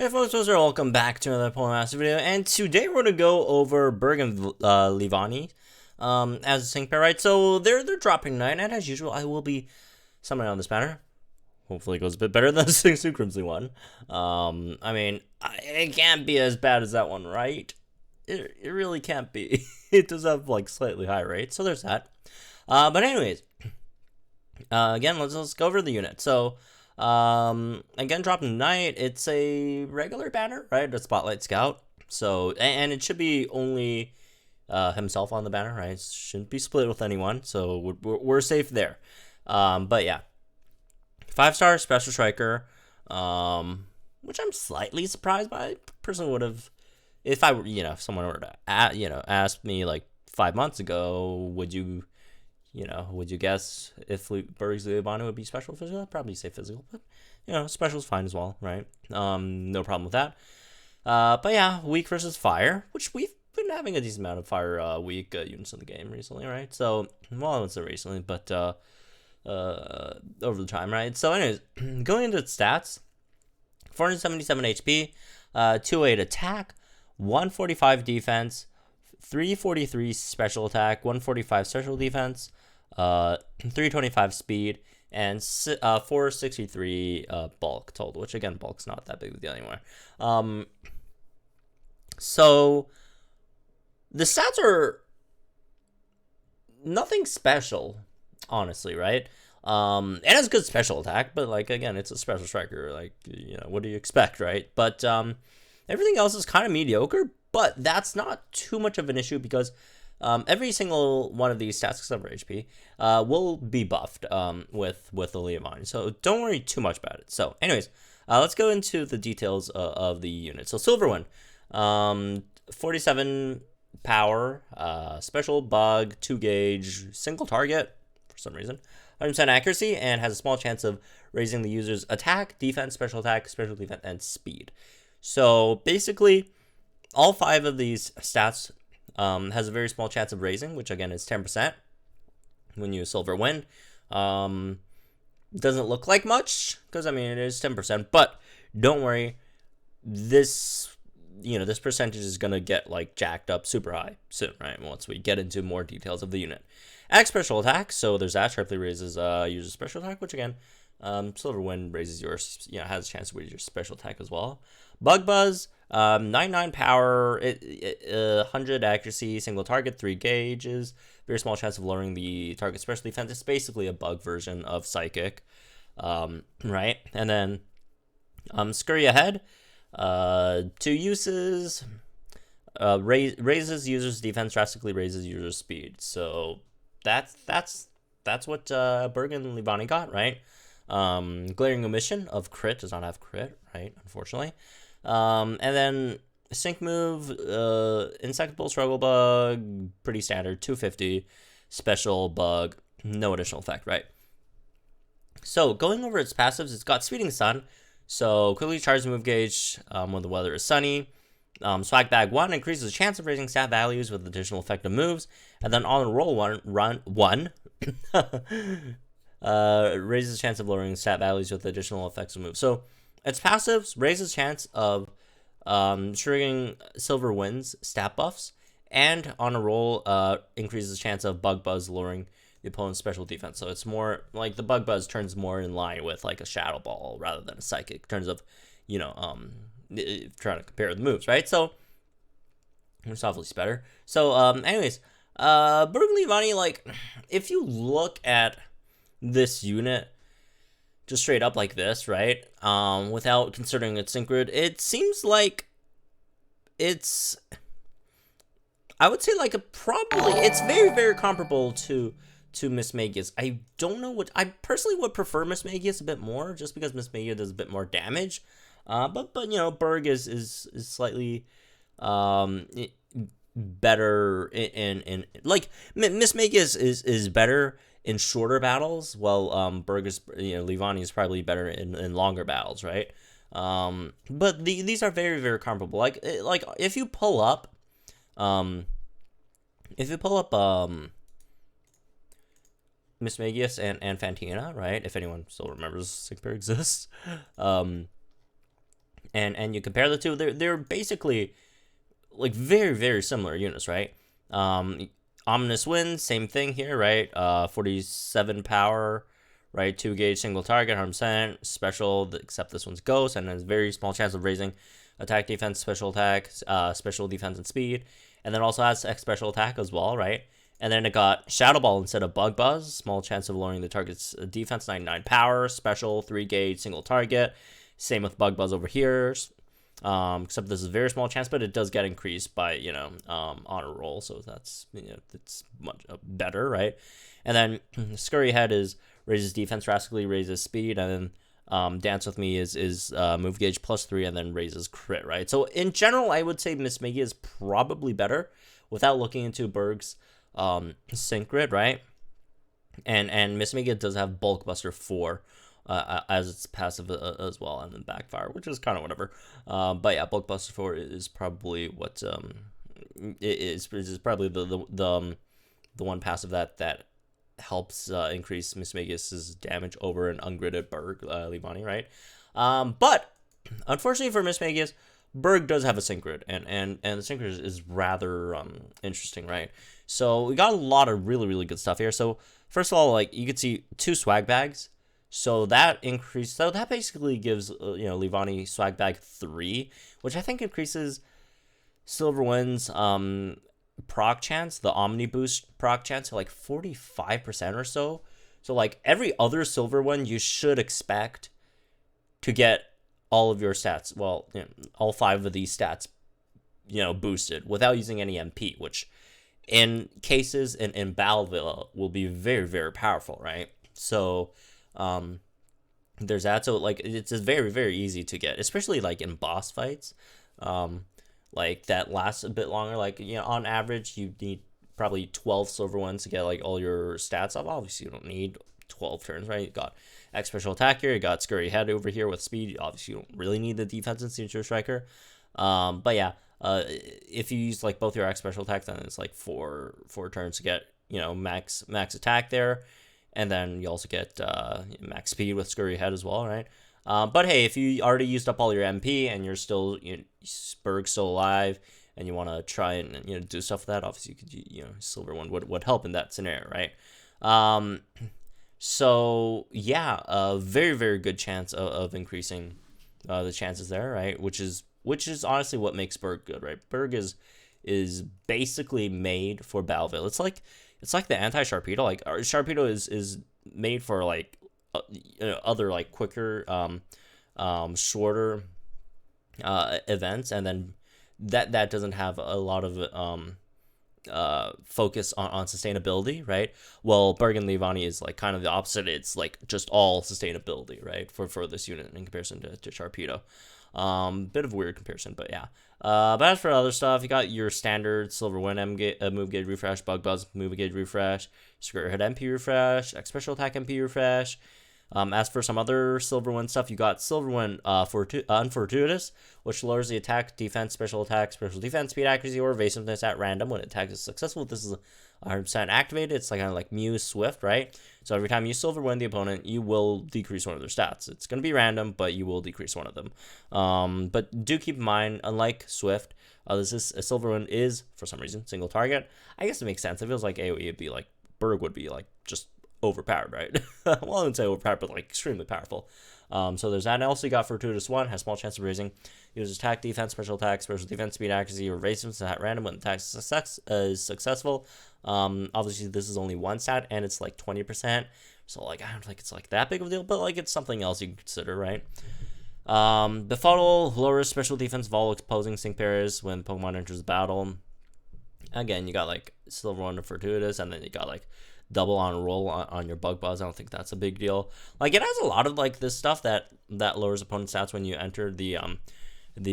Hey folks, welcome back to another Polar Master video, and today we're gonna go over BURGH and LEAVANNY as a sync pair, right? So they're dropping tonight, and as usual, I will be summoning on this banner. Hopefully, it goes a bit better than the Sing Crimson one. I mean, it can't be as bad as that one, right? It really can't be. It does have like slightly higher rates, so there's that. But anyways, again, let's go over the unit. So. Again, dropping tonight, it's a regular banner, right? A Spotlight Scout. So, and it should be only himself on the banner, right? It shouldn't be split with anyone, so we're safe there. But yeah, 5-star Special Striker, which I'm slightly surprised by. Personally would have, if I were, if someone were to, ask me like 5 months ago, would you guess if BURGH LEAVANNY would be special physical? I'd probably say physical, but, special is fine as well, right? No problem with that. But yeah, weak versus fire, which we've been having a decent amount of fire weak units in the game recently, right? So, well, I wouldn't say recently, but over the time, right? So anyways, going into its stats, 477 HP, 208 attack, 145 defense, 343 special attack, 145 special defense, 325 speed, and 463 bulk total, which again, bulk's not that big of a deal anymore. So the stats are nothing special, honestly, right? It has good special attack, but like again, it's a special striker. Like, what do you expect, right? But everything else is kind of mediocre, but that's not too much of an issue because every single one of these stats, except for HP, will be buffed with the LEAVANNY. So don't worry too much about it. So anyways, let's go into the details of the unit. So Silver One, 47 power, special bug, 2 gauge, single target for some reason, 100% accuracy, and has a small chance of raising the user's attack, defense, special defense, and speed. So basically, all 5 of these stats has a very small chance of raising, which again is 10% when you Silver Wind. Doesn't look like much because I mean it is 10%, but don't worry, this this percentage is gonna get like jacked up super high soon, right? Once we get into more details of the unit. Axe special attack, so there's that, sharply raises user special attack, which again, Silver Wind raises yours, has a chance to raise your special attack as well. Bug Buzz, 99 power, 100 accuracy, single target, 3 gauges, very small chance of lowering the target special defense. It's basically a bug version of Psychic, right? And then Scurry Ahead, 2 uses, raises user's defense, drastically raises user's speed. So that's what BURGH and LEAVANNY got, right? Glaring Omission of crit, does not have crit, right? Unfortunately. And then sync move, Insectable Struggle Bug, pretty standard, 250, special bug, no additional effect, right? So going over its passives, it's got Speeding Sun, so quickly charge move gauge when the weather is sunny. Swag Bag 1 increases the chance of raising stat values with additional effective moves, and then on a roll 1 raises the chance of lowering stat values with additional effects of moves. So its passives raises chance of triggering Silver Wind's stat buffs, and on a roll increases the chance of Bug Buzz lowering the opponent's special defense. So it's more like the Bug Buzz turns more in line with like a Shadow Ball rather than a Psychic in terms of trying to compare the moves, right? So it's obviously better. So anyways, BURGH LEAVANNY, like if you look at this unit just straight up like this, right? Without considering its sync grid, it seems like it's, I would say like it's very, very comparable to Mismagius. I don't know what, I personally would prefer Mismagius a bit more, just because Mismagius does a bit more damage. But BURGH is slightly better in like Mismagius is better in shorter battles, while BURGH is, LEAVANNY is probably better in longer battles, right? But these are very, very comparable. Like if you pull up Mismagius and Fantina, right? If anyone still remembers Sync Pair exists, and you compare the two, they're basically like very similar units, right? Ominous Wind, same thing here, right? 47 power, right? 2 gauge single target, 100%. Special, except this one's ghost, and has very small chance of raising attack, defense, special attack, special defense, and speed. And then also has X special attack as well, right? And then it got Shadow Ball instead of Bug Buzz. Small chance of lowering the target's defense, 99 power. Special, 3 gauge, single target. Same with Bug Buzz over here. Except this is a very small chance, but it does get increased by, honor roll. So that's, it's much better, right? And then Scurry Head raises defense drastically, raises speed, and then Dance With Me is move gauge +3 and then raises crit, right? So in general, I would say Miss Miggy is probably better without looking into BURGH's sync grid, right? And Miss Miggy does have Bulk Buster 4 as its passive as well, and then Backfire, which is kind of whatever. But yeah, Bulk Buster 4 is probably what is probably the one passive that helps increase Miss Magus' damage over an ungridded BURGH LEAVANNY, right? But unfortunately for Miss Magus, BURGH does have a sync grid, and the sync grid is rather interesting, right? So we got a lot of really good stuff here. So first of all, like you could see 2 swag bags. So that basically gives LEAVANNY swag bag 3, which I think increases Silverwind's proc chance, the Omni Boost proc chance, to like 45% or so. So like every other silver one, you should expect to get all of your stats, well, all 5 of these stats, boosted without using any MP, which in cases in Battleville will be very powerful, right? So there's that. So like it's very easy to get, especially like in boss fights. Like that lasts a bit longer. Like, on average, you need probably 12 silver ones to get like all your stats up. Obviously, you don't need 12 turns, right? You got X special attack here. You got Scurry Head over here with speed. Obviously, you don't really need the defense and signature striker. But yeah, if you use like both your X special attack, then it's like four turns to get max attack there, and then you also get max speed with Scurry Head as well, right? But hey, if you already used up all your MP and you're still, BURGH's still alive, and you want to try and do stuff with that, obviously you could, silver one would help in that scenario, right? So yeah, a very good chance of increasing the chances there, right? Which is honestly what makes BURGH good, right? BURGH is basically made for Battleville. It's like the anti-Sharpedo. Like Sharpedo is made for like other like quicker shorter events, and then that doesn't have a lot of focus on sustainability, right? Well, BURGH LEAVANNY is like kind of the opposite. It's like just all sustainability, right, for this unit in comparison to Sharpedo. Bit of a weird comparison, but yeah. But as for other stuff, you got your standard Silverwind move gauge refresh, Bug Buzz move gauge refresh, Scurry Head MP refresh, X special attack MP refresh. As for some other Silverwind stuff, you got Silverwind Unfortuitous, which lowers the attack, defense, special defense, speed, accuracy, or evasiveness at random when attack is successful. This is 100% activated. It's like kind of like Muse Swift, right? So every time you Silverwind the opponent, you will decrease one of their stats. It's going to be random, but you will decrease one of them. But do keep in mind, unlike Swift, Silverwind is, for some reason, single target. I guess it makes sense. It feels like AoE would be like, BURGH would be like just overpowered, right? Well, I wouldn't say overpowered, but like extremely powerful. So there's that. And also you got Fortuitous 1, has small chance of raising. Uses attack, defense, special defense, speed, accuracy, or evasiveness at random when attack is successful. Obviously this is only one stat, and it's like 20%. So like I don't think it's like that big of a deal, but like it's something else you can consider, right? Befuddle lowers special defense of all opposing sync pairs when Pokemon enters the battle. Again, you got like Silverwind and Fortuitous, and then you got like double on roll on your Bug Buzz. I don't think that's a big deal. Like it has a lot of like this stuff that lowers opponent stats when you enter the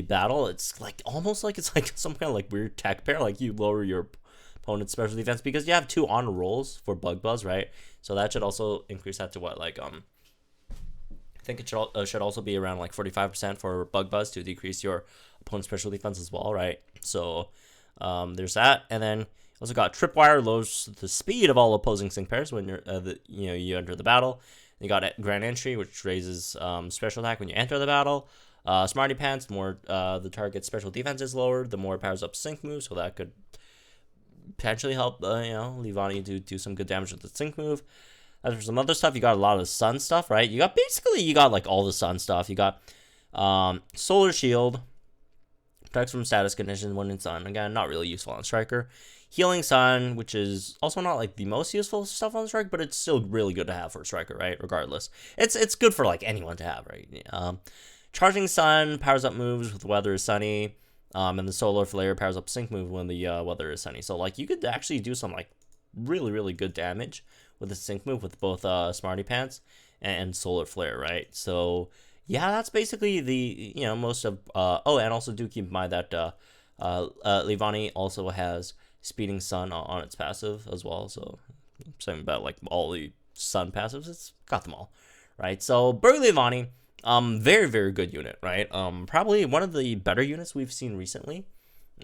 battle. It's like almost like it's like some kind of like weird tech pair. Like you lower your opponent's special defense because you have 2 on rolls for Bug Buzz, right? So that should also increase that to what, like I think it should also be around like 45% for Bug Buzz to decrease your opponent's special defense as well, right? So there's that. And then also got Tripwire, lowers the speed of all opposing sync pairs when you enter the battle. You got Grand Entry, which raises special attack when you enter the battle. Smarty Pants, the more the target's special defense is lowered, the more it powers up Sync move, so that could potentially help, Leavanny do some good damage with the Sync move. As for some other stuff, you got a lot of Sun stuff, right? You got like all the Sun stuff. You got Solar Shield, protects from status conditions when in Sun. Again, not really useful on Striker. Healing Sun, which is also not like the most useful stuff on Striker, but it's still really good to have for a Striker, right? Regardless, it's good for like anyone to have, right? Charging Sun powers up moves with weather is sunny, and the Solar Flare powers up Sync move when the weather is sunny. So like you could actually do some like really good damage with the Sync move with both Smarty Pants and Solar Flare, right? So yeah, that's basically the most of oh, and also do keep in mind that Leavanny also has Speeding Sun on its passive as well. So something about like all the Sun passives, it's got them all, right? So BURGH LEAVANNY, very good unit, right? Probably one of the better units we've seen recently,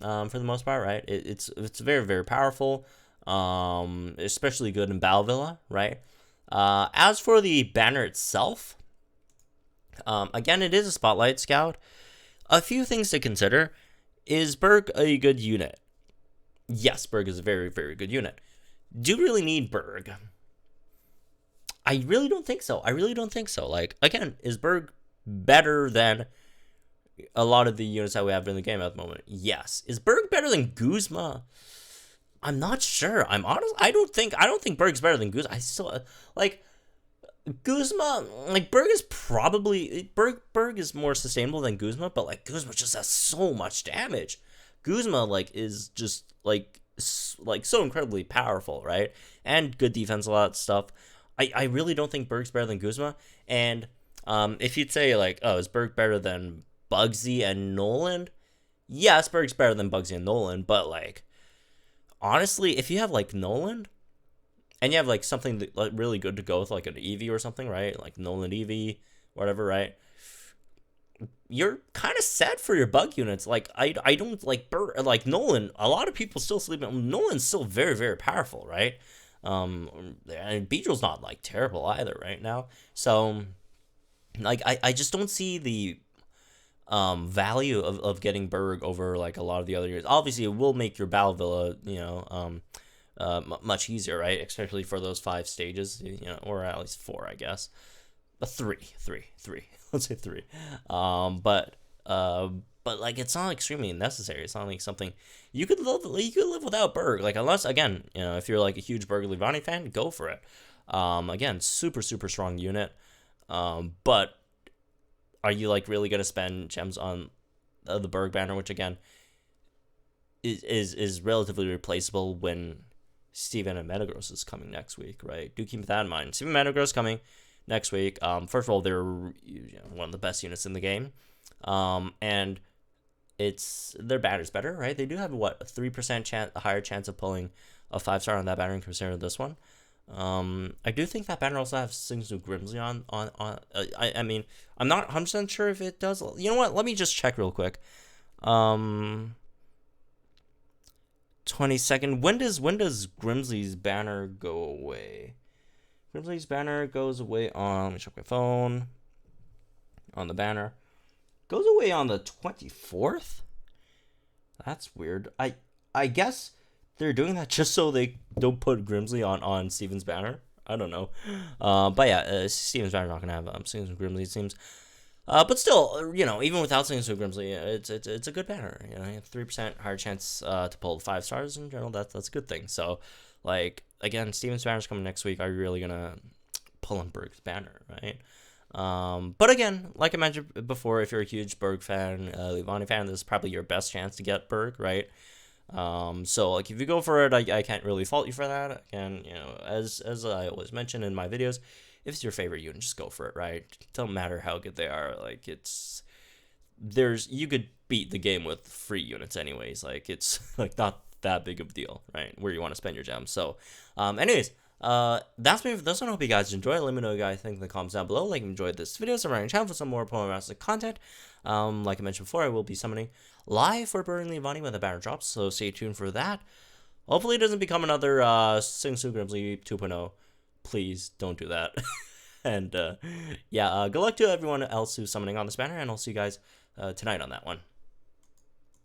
for the most part, right? It's very powerful, especially good in Battle Villa, right? As for the banner itself, again, it is a Spotlight Scout. A few things to consider. Is BURGH a good unit? Yes, BURGH is a very good unit. Do you really need BURGH? I really don't think so. Like, again, is BURGH better than a lot of the units that we have in the game at the moment? Yes. Is BURGH better than Guzma? I'm not sure. I'm honest. I don't think BURGH's better than Guzma. I still like Guzma. Like BURGH is probably BURGH is more sustainable than Guzma, but like Guzma just has so much damage. Guzma like is just like so incredibly powerful, right? And good defense, a lot of stuff. I really don't think BURGH's better than Guzma. And if you'd say like, oh, is BURGH better than Bugsy and Nolan? Yes, BURGH's better than Bugsy and Nolan, but like honestly, if you have like Nolan and you have like something that, like, really good to go with, like an Eevee or something, right? Like Nolan Eevee, whatever, right? You're kind of set for your bug units. Like I don't like like Nolan. A lot of people still sleep on Nolan's still very powerful, right? And Beedrill's not like terrible either right now. So like I just don't see the value of getting BURGH over like a lot of the other units. Obviously, it will make your Battle Villa, much easier, right? Especially for those 5 stages, or at least 4, I guess. But three. Let's say 3. But like it's not extremely necessary. It's not like something you could live without BURGH. Like unless again, if you're like a huge BURGH LEAVANNY fan, go for it. Again, super strong unit. But are you like really gonna spend gems on the BURGH banner, which again is relatively replaceable when Steven and Metagross is coming next week, right? Do keep that in mind. Steven and Metagross coming next week. First of all, they're one of the best units in the game, and their banner's better, right? They do have what, a 3% higher chance of pulling a 5-star on that banner compared to this one. I do think that banner also has things with Grimsley on. I mean, I'm not 100% sure if it does. You know what? Let me just check real quick. 22nd. When does Grimsley's banner go away? Grimsley's banner goes away on. Let me check my phone. On the banner, goes away on the 24th. That's weird. I guess they're doing that just so they don't put Grimsley on Steven's banner. I don't know. But yeah, Steven's banner's not gonna have Steven's Grimsley, it seems. But still, even without Steven's Grimsley, it's a good banner. You have 3% higher chance to pull 5 stars in general. That's a good thing. So, like again, Steven's banner's coming next week. Are you really gonna pull on BURGH's banner, right? But again, like I mentioned before, if you're a huge BURGH fan, LEAVANNY fan, this is probably your best chance to get BURGH, right? So like if you go for it, I can't really fault you for that. Again, as I always mention in my videos, if it's your favorite unit, just go for it, right? It don't matter how good they are. Like you could beat the game with free units anyways. Like it's like not that big of a deal, right? Where you want to spend your gems. So, anyways. That's me for this one. I hope you guys enjoyed. Let me know what you guys think in the comments down below. Like, if you enjoyed this video, subscribe to my channel for some more Pokemon Master content. Like I mentioned before, I will be summoning live for BURGH LEAVANNY when the banner drops, so stay tuned for that. Hopefully it doesn't become another Sing Su Grimsley 2.0. Please don't do that. And yeah, good luck to everyone else who's summoning on this banner, and I'll see you guys tonight on that one.